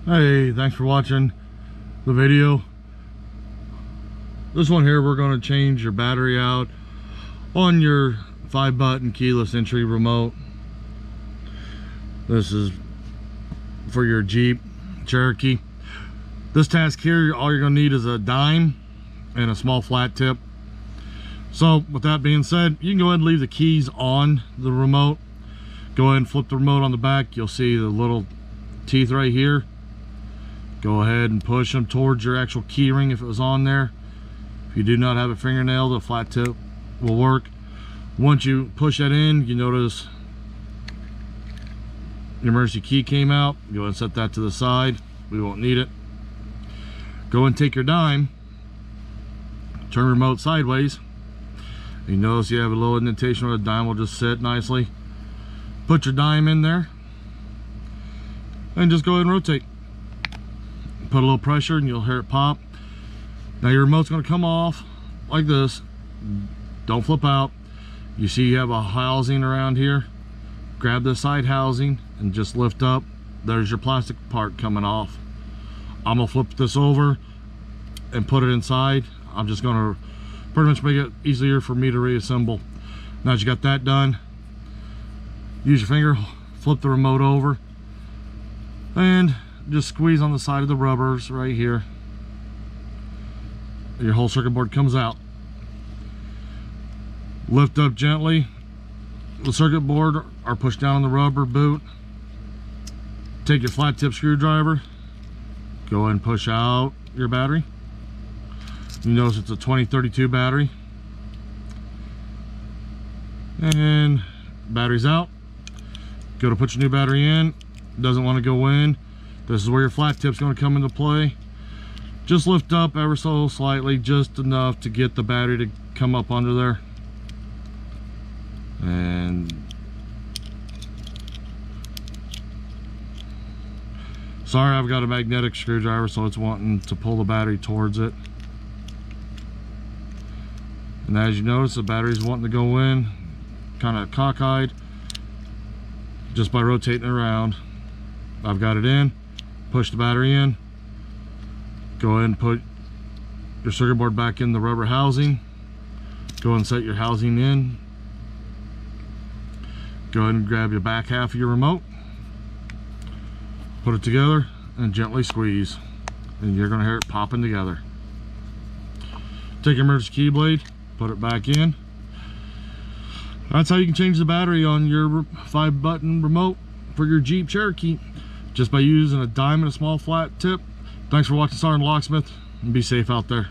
Hey, thanks for watching the video. This one here, we're going to change your battery out on your 5-button keyless entry remote. This is for your Jeep Cherokee. This task here, all you're going to need is a dime and a small flat tip. So with that being said, you can go ahead and leave the keys on the remote. Go ahead and flip the remote on the back. You'll see the little teeth right here. Go ahead and push them towards your actual key ring if it was on there. If you do not have a fingernail, the flat tip will work. Once you push that in, you notice your emergency key came out. Go ahead and set that to the side. We won't need it. Go and take your dime, turn the remote sideways. You notice you have a little indentation where the dime will just sit nicely. Put your dime in there and just go ahead and rotate. Put a little pressure and you'll hear it pop. Now your remote's going to come off like this. Don't flip out. You see you have a housing around here. Grab the side housing and just lift up. There's your plastic part coming off. I'm going to flip this over and put it inside. I'm just going to pretty much make it easier for me to reassemble. Now that you got that done, use your finger, flip the remote over, and just squeeze on the side of the rubbers right here. Your whole circuit board comes out. Lift up gently the circuit board or push down on the rubber boot. Take your flat tip screwdriver, go ahead and push out your battery. You notice it's a 2032 battery. And battery's out. Go to put your new battery in. Doesn't want to go in. This is where your flat tip's going to come into play. Just lift up ever so slightly, just enough to get the battery to come up under there. And sorry, I've got a magnetic screwdriver, so it's wanting to pull the battery towards it. And as you notice, the battery's wanting to go in, kind of cockeyed, just by rotating it around. I've got it in. Push the battery in. Go ahead and put your circuit board back in the rubber housing. Go ahead and set your housing in. Go ahead and grab your back half of your remote. Put it together and gently squeeze. And you're going to hear it popping together. Take your emergency key blade, put it back in. That's how you can change the battery on your 5-button remote for your Jeep Cherokee, just by using a dime and a small flat tip. Thanks for watching SgtLocksmith, and be safe out there.